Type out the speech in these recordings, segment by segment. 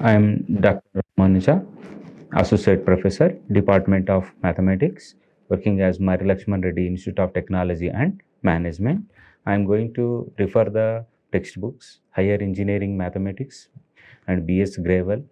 I am Dr. Ramanuja, Associate Professor, Department of Mathematics, working as Marri Laxman Reddy Institute of Technology and Management. I am going to refer the textbooks, Higher Engineering Mathematics and B.S. Gravel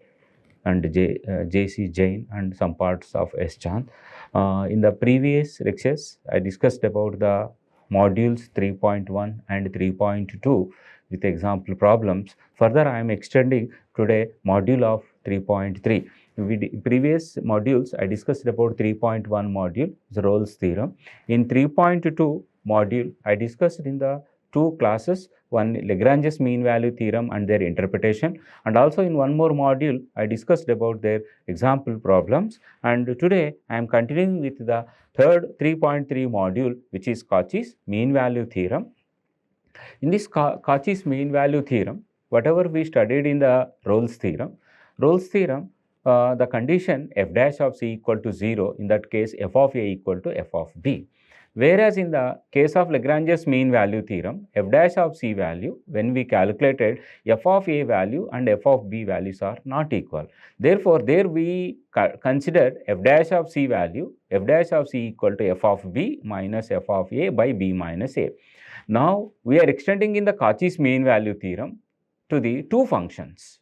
and J.C. Jain and some parts of S. Chand. In the previous lectures, I discussed about the modules 3.1 and 3.2 with example problems. Further, I am extending today module of 3.3. Previous modules, I discussed about 3.1 module, the Rolle's theorem. In 3.2 module, I discussed in the two classes, one Lagrange's mean value theorem and their interpretation, and also in one more module I discussed about their example problems. And today I am continuing with the third 3.3 module, which is Cauchy's mean value theorem. In this Cauchy's mean value theorem, whatever we studied in the Rolle's theorem, the condition f dash of c equal to 0, in that case f of a equal to f of b. Whereas in the case of Lagrange's mean value theorem, f dash of c value, when we calculated, f of a value and f of b values are not equal. Therefore, there we considered f dash of c value, f dash of c equal to f of b minus f of a by b minus a. Now, we are extending in the Cauchy's mean value theorem to the two functions.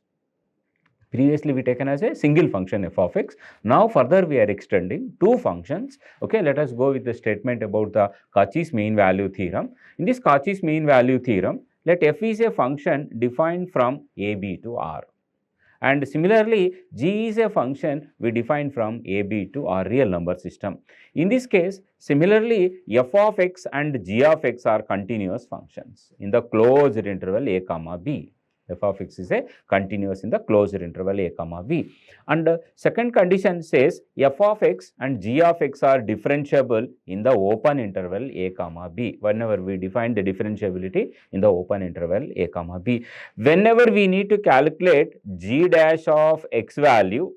Previously, we taken as a single function f of x. Now, further we are extending two functions. Okay, let us go with the statement about the Cauchy's mean value theorem. In this Cauchy's mean value theorem, let f is a function defined from a, b to r. And similarly, g is a function we define from a, b to r real number system. In this case, similarly, f of x and g of x are continuous functions in the closed interval a comma b. F of x is a continuous in the closed interval a comma b. And second condition says f of x and g of x are differentiable in the open interval a comma b. Whenever we define the differentiability in the open interval a comma b, whenever we need to calculate g dash of x value,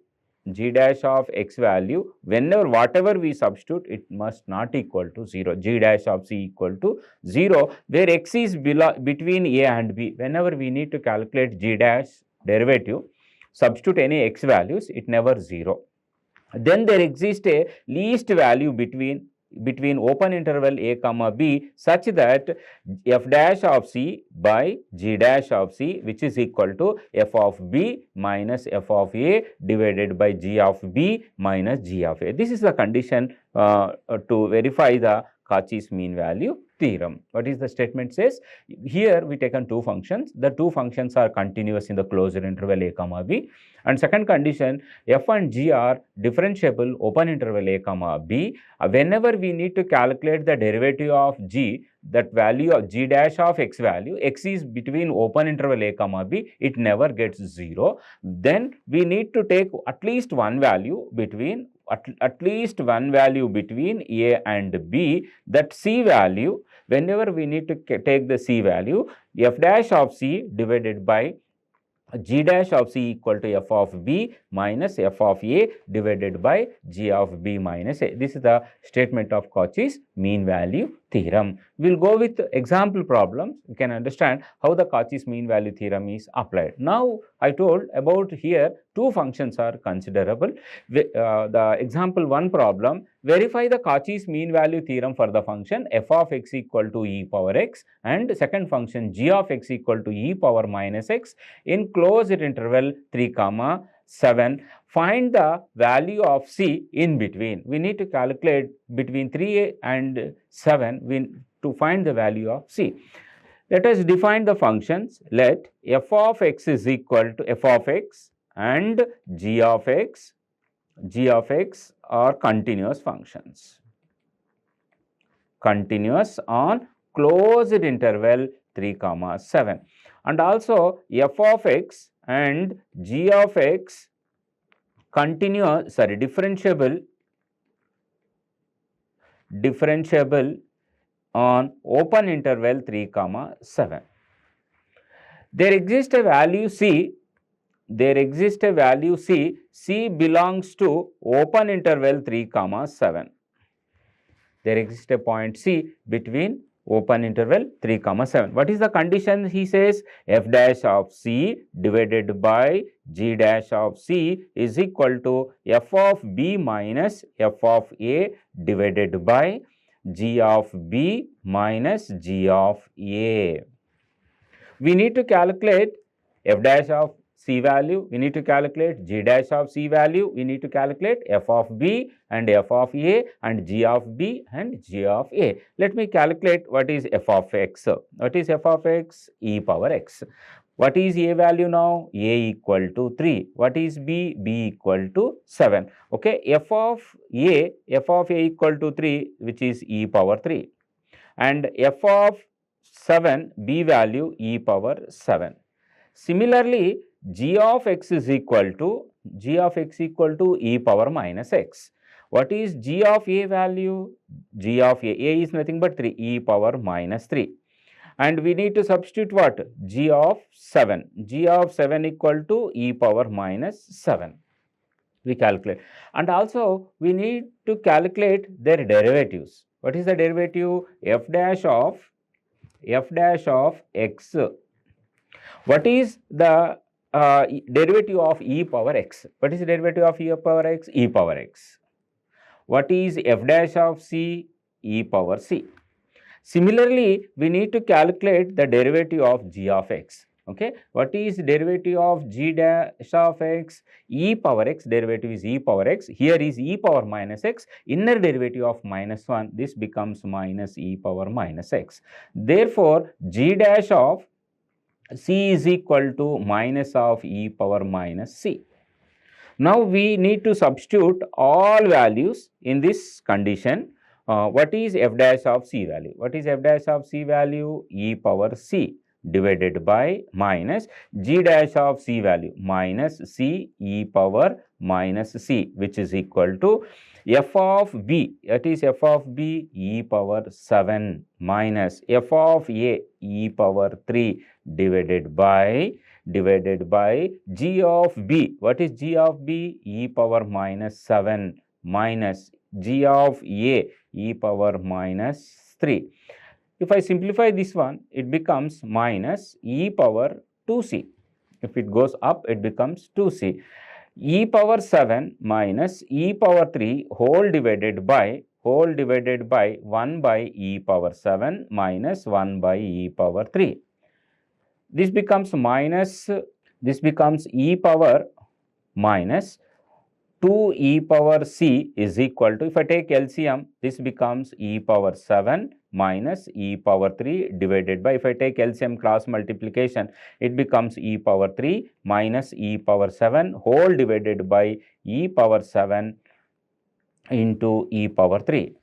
whenever whatever we substitute, it must not equal to 0. G dash of c equal to 0, where x is between a and b. Whenever we need to calculate g dash derivative, substitute any x values, it never 0. Then there exists a least value between open interval a comma b, such that f dash of c by g dash of c, which is equal to f of b minus f of a divided by g of b minus g of a. This is the condition to verify the Cauchy's mean value theorem. What is the statement says? Here we taken two functions. The two functions are continuous in the closed interval a comma b. And second condition, f and g are differentiable open interval a comma b. Whenever we need to calculate the derivative of g, that value of g dash of x value, x is between open interval a comma b, it never gets 0. Then we need to take at least one value between a and b, that c value. Whenever we need to take the c value, f dash of c divided by g dash of c equal to f of b minus f of a divided by g of b minus a. This is the statement of Cauchy's mean value theorem. We will go with example problems. We can understand how the Cauchy's mean value theorem is applied. Now, I told about here two functions are considerable. The example 1 problem, verify the Cauchy's mean value theorem for the function f of x equal to e power x and second function g of x equal to e power minus x in closed interval 3 comma 7. Find the value of c in between. We need to calculate between 3 and 7 to find the value of c. Let us define the functions. Let f of x is equal to f of x and g of x are continuous functions. Continuous on closed interval 3 comma 7. And also f of x and g of x differentiable on open interval 3 comma 7. There exists a value c. C belongs to open interval 3 comma 7. There exists a point c between open interval 3 comma 7. What is the condition? He says f dash of c divided by g dash of c is equal to f of b minus f of a divided by g of b minus g of a. We need to calculate f dash of c value, we need to calculate g dash of c value, we need to calculate f of b and f of a and g of b and g of a. Let me calculate what is f of x. What is f of x? E power x. What is a value now? A equal to 3. What is b? B equal to 7. Okay, f of a equal to 3, which is e power 3, and f of 7, b value e power 7. Similarly, g of x is equal to e power minus x. What is g of a value? G of a is nothing but 3, e power minus 3. And we need to substitute what? G of 7. G of 7 equal to e power minus 7. We calculate. And also we need to calculate their derivatives. What is the derivative? F dash of x. What is the derivative of e power x? What is the derivative of e power x? E power x. What is f dash of c? E power c. Similarly, we need to calculate the derivative of g of x. Okay, what is derivative of g dash of x? E power x, derivative is e power x. Here is e power minus x, inner derivative of minus 1, this becomes minus e power minus x. Therefore, g dash of c is equal to minus of e power minus c. Now, we need to substitute all values in this condition. What is f dash of c value? What is f dash of c value? E power c divided by minus g dash of c value minus c e power minus c, which is equal to f of b, that is f of b e power 7 minus f of a e power 3 divided by g of b. What is g of b? E power minus 7 minus g of a e power minus 3. If I simplify this one, it becomes minus e power 2c. If it goes up, it becomes 2c. E power 7 minus e power 3 whole divided by 1 by e power 7 minus 1 by e power 3. This becomes e power minus 2 e power c is equal to, if I take LCM, this becomes e power 7 minus e power 3 divided by, if I take LCM cross multiplication, it becomes e power 3 minus e power 7 whole divided by e power 7 into e power 3.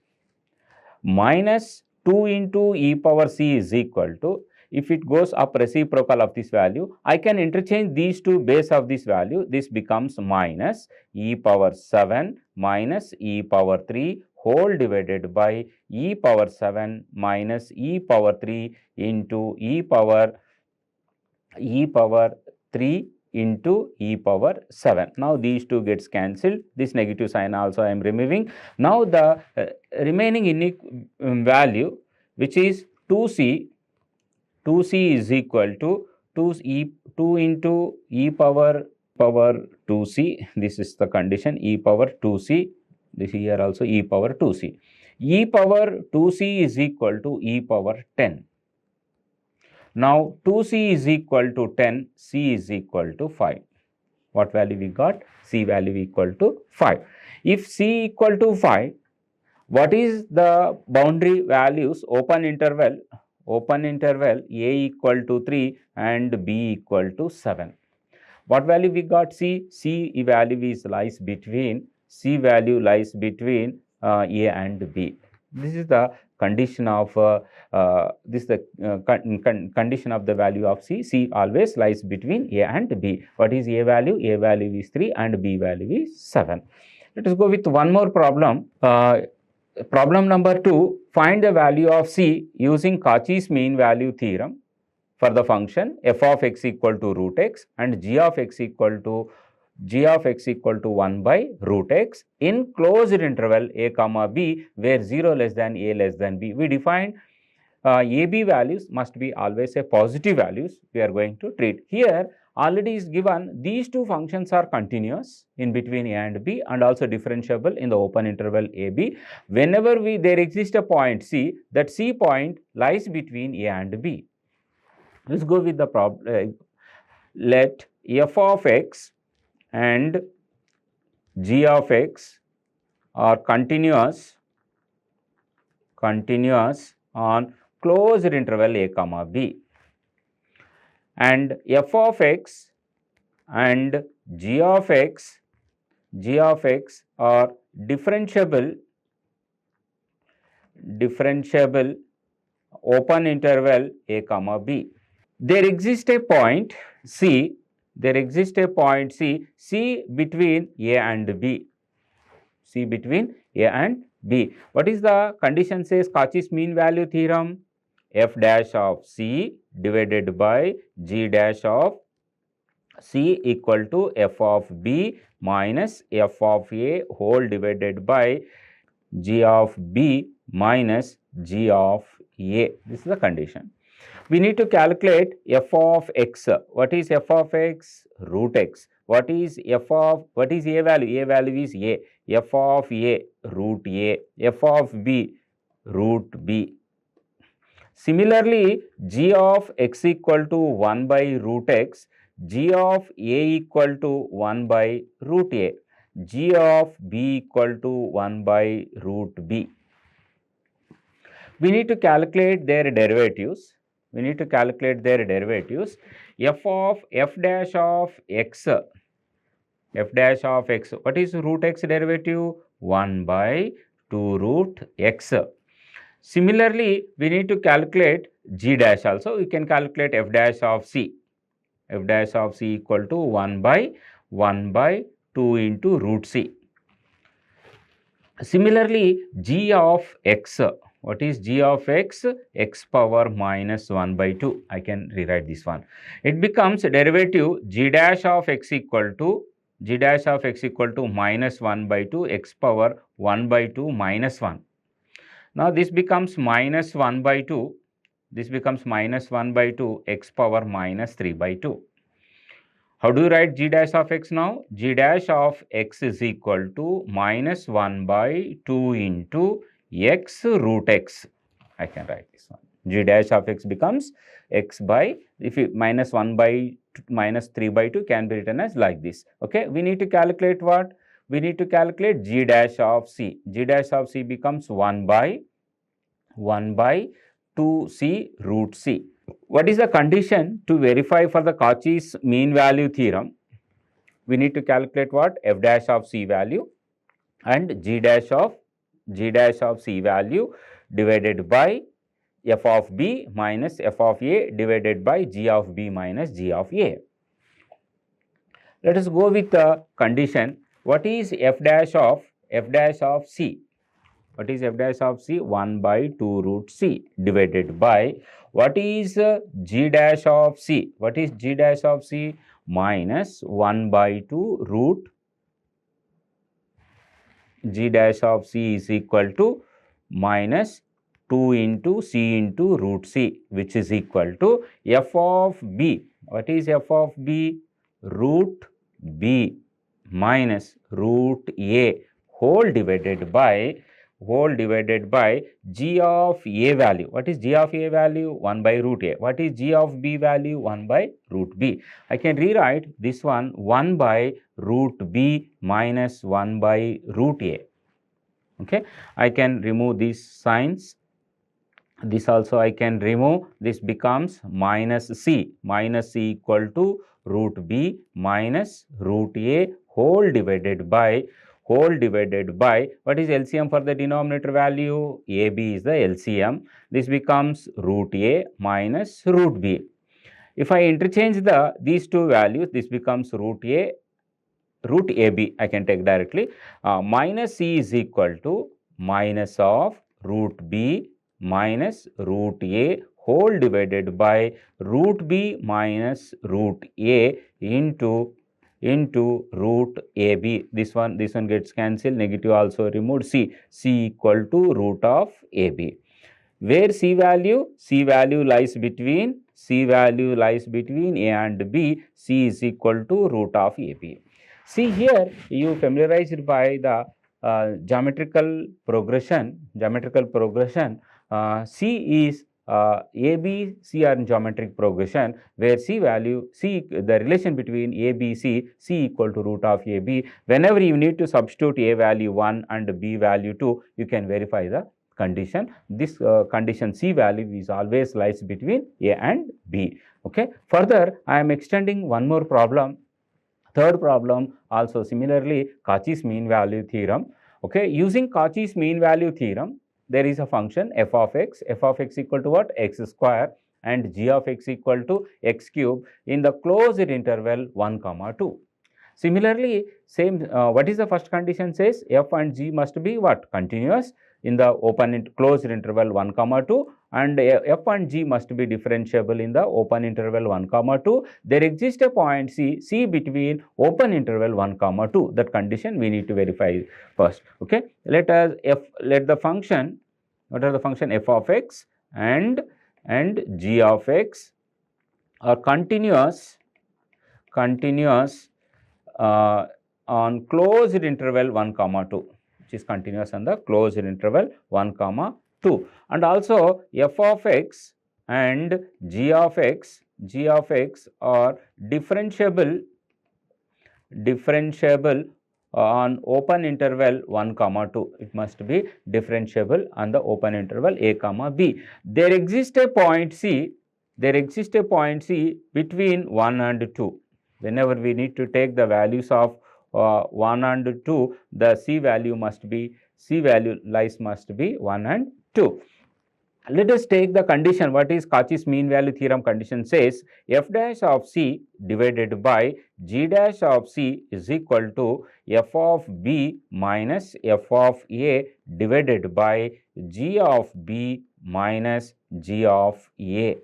Minus 2 into e power c is equal to, if it goes up reciprocal of this value, I can interchange these two base of this value. This becomes minus e power 7 minus e power 3 whole divided by e power 7 minus e power 3 into e power 3 into e power 7. Now, these two gets cancelled. This negative sign also I am removing. Now, the remaining value, which is 2c is equal to 2 into e power 2c. This is the condition, e power 2c. This here also e power 2c. E power 2c is equal to e power 10. Now, 2c is equal to 10, c is equal to 5. What value we got? C value equal to 5. If c equal to 5, what is the boundary values? Open interval a equal to 3 and b equal to 7. What value we got? C value lies between a and b. This is the condition of condition of the value of c. C always lies between a and b. What is a value? A value is 3 and b value is 7. Let us go with one more problem. Problem number 2, find the value of c using Cauchy's mean value theorem for the function f of x equal to root x and g of x equal to 1 by root x in closed interval a comma b, where 0 less than a less than b. We defined AB values must be always a positive values we are going to treat. Here already is given these two functions are continuous in between A and B and also differentiable in the open interval AB. Whenever there exists a point C, that C point lies between A and B. Let's go with the problem. Let f of x and g of x are continuous on closed interval a comma b, and f of x and g of x are differentiable open interval a comma b. There exists a point C, C between A and B, C between A and B. What is the condition says Cauchy's mean value theorem? F dash of C divided by G dash of C equal to F of B minus F of A whole divided by G of B minus G of A. This is the condition. We need to calculate f of x. What is f of x? Root x. What is A value? A value is A. F of A, root A. F of B, root B. Similarly, g of x equal to 1 by root x, g of A equal to 1 by root A, g of B equal to 1 by root B. We need to calculate their derivatives. F dash of x. What is root x derivative? 1 by 2 root x. Similarly, we need to calculate g dash also. We can calculate f dash of c. F dash of c equal to 1 by 2 into root c. Similarly, g of x. What is g of x? X power minus 1 by 2. I can rewrite this one. It becomes derivative g dash of x equal to minus 1 by 2 x power 1 by 2 minus 1. Now this becomes minus 1 by 2. X power minus 3 by 2. How do you write g dash of x now? G dash of x is equal to minus 1 by 2 into x root x. I can write this one. G dash of x becomes x by, if you minus 1 by minus 3 by 2 can be written as like this. Okay, we need to calculate what? We need to calculate g dash of c. G dash of c becomes 1 by 2c root c. What is the condition to verify for the Cauchy's mean value theorem? We need to calculate what? F dash of c value and g dash of c value divided by f of b minus f of a divided by g of b minus g of a. Let us go with the condition. What is f dash of c? What is f dash of c? 1 by 2 root c divided by, what is g dash of c? What is g dash of c? Minus 1 by 2 root g dash of c is equal to minus 2 into c into root c, which is equal to f of b. What is f of b? Root b minus root a whole divided by g of a value. What is g of a value? 1 by root a. What is g of b value? 1 by root b. I can rewrite this one 1 by root b minus 1 by root a. Okay, I can remove these signs. This also I can remove. This becomes minus c equal to root b minus root a whole divided by what is LCM for the denominator value? AB is the LCM. This becomes root a minus root b. If I interchange these two values, this becomes root AB. I can take directly. Minus c is equal to minus of root b minus root a whole divided by root b minus root a into root AB. This one gets cancelled, negative also removed. C equal to root of AB. where C value lies between A and B. C is equal to root of AB. See here, you familiarized by the geometrical progression. C is A, B, C are in geometric progression, where C, the relation between A, B, C equal to root of A, B. Whenever you need to substitute A value 1 and B value 2, you can verify the condition. This condition C value is always lies between A and B. Okay. Further, I am extending one more problem. Third problem also similarly Cauchy's mean value theorem. Okay, using Cauchy's mean value theorem, there is a function f of x equal to what? X square, and g of x equal to x cube in the closed interval 1, 2. Similarly, same what is the first condition says? F and g must be what? Continuous in the open and closed interval 1, 2, and f and g must be differentiable in the open interval 1, 2. There exists a point C between open interval 1, 2. That condition we need to verify first. Okay, let the function, what are the function? F of x and g of x are continuous on closed interval 1, 2, which is continuous on the closed interval 1, 2, and also f of x and g of x are differentiable on open interval 1, 2. It must be differentiable on the open interval a, b. There exists a point C between 1 and 2. Whenever we need to take the values of 1 and 2, the C value must be 1 and 2. Let us take the condition. What is Cauchy's mean value theorem condition says? F dash of C divided by G dash of C is equal to F of B minus F of A divided by G of B minus G of A.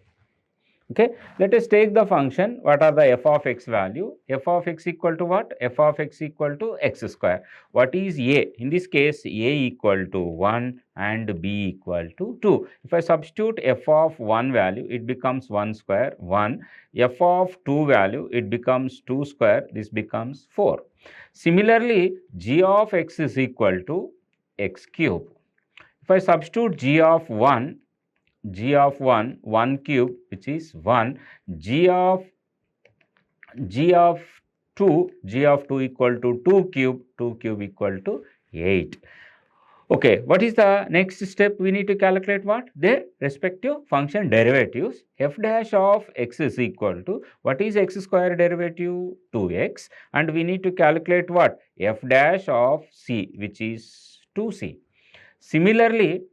Okay, let us take the function. What are the f of x value? F of x equal to what? F of x equal to x square. What is A? In this case, A equal to 1 and B equal to 2. If I substitute f of 1 value, it becomes 1 square, 1. F of 2 value, it becomes 2 square, this becomes 4. Similarly, g of x is equal to x cube. If I substitute g of 1 cube, which is 1, g of 2 equal to 2 cube equal to 8. Okay, what is the next step? We need to calculate what? Their respective function derivatives. F dash of x is equal to, what is x square derivative? 2x, and we need to calculate what? F dash of c, which is 2c. Similarly,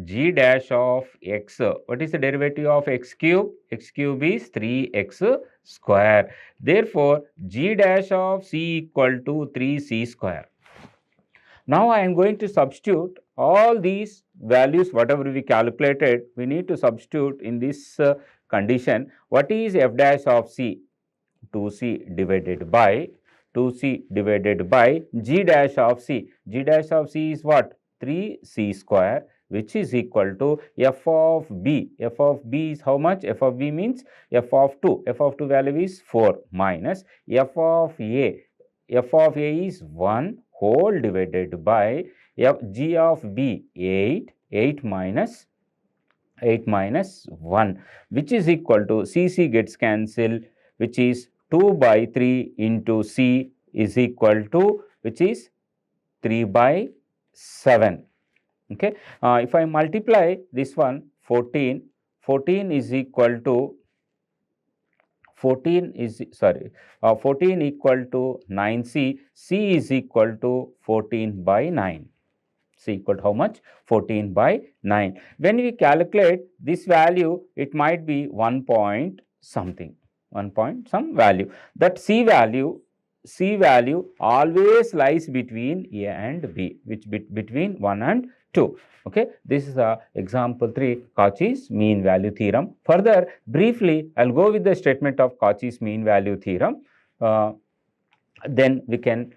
g dash of x, what is the derivative of x cube? X cube is 3x square. Therefore, g dash of c equal to 3c square. Now, I am going to substitute all these values, whatever we calculated, we need to substitute in this condition. What is f dash of c? 2c divided by g dash of c. G dash of c is what? 3c square, which is equal to f of b. F of b is how much? F of b means f of 2. F of 2 value is 4 minus f of a. F of a is 1 whole divided by g of b 8 minus 1, which is equal to c gets cancelled, which is 2 by 3 into c is equal to, which is 3 by 7. Okay, if I multiply this one, 14 is equal to 14 equal to 9c. C is equal to 14 by 9. C equal to how much? 14 by 9. When we calculate this value, it might be 1 point something, 1 point some value. That C value always lies between A and B, which between 1 and 2. Okay, this is example 3, Cauchy's mean value theorem. Further, briefly, I'll go with the statement of Cauchy's mean value theorem. Then we can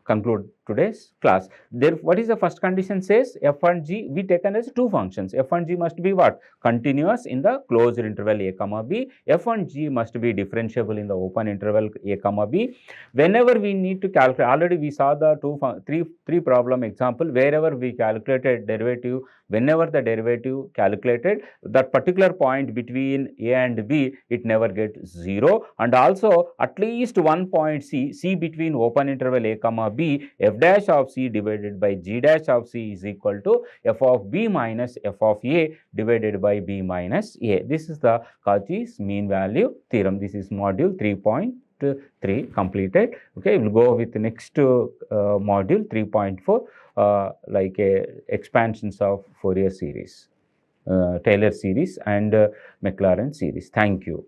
conclude today's class. There, what is the first condition says? F and g we taken as two functions. F and g must be what? Continuous in the closed interval a comma b. F and g must be differentiable in the open interval a comma b. Whenever we need to calculate, already we saw the three problem example, wherever we calculated derivative, whenever the derivative calculated, that particular point between a and b, it never gets 0, and also at least one point c between open interval a comma b, f dash of c divided by g dash of c is equal to f of b minus f of a divided by b minus a. This is the Cauchy's mean value theorem. This is module 3.3 completed. Okay, we'll go with the next module 3.4, like expansions of Fourier series, Taylor series and Maclaurin series. Thank you.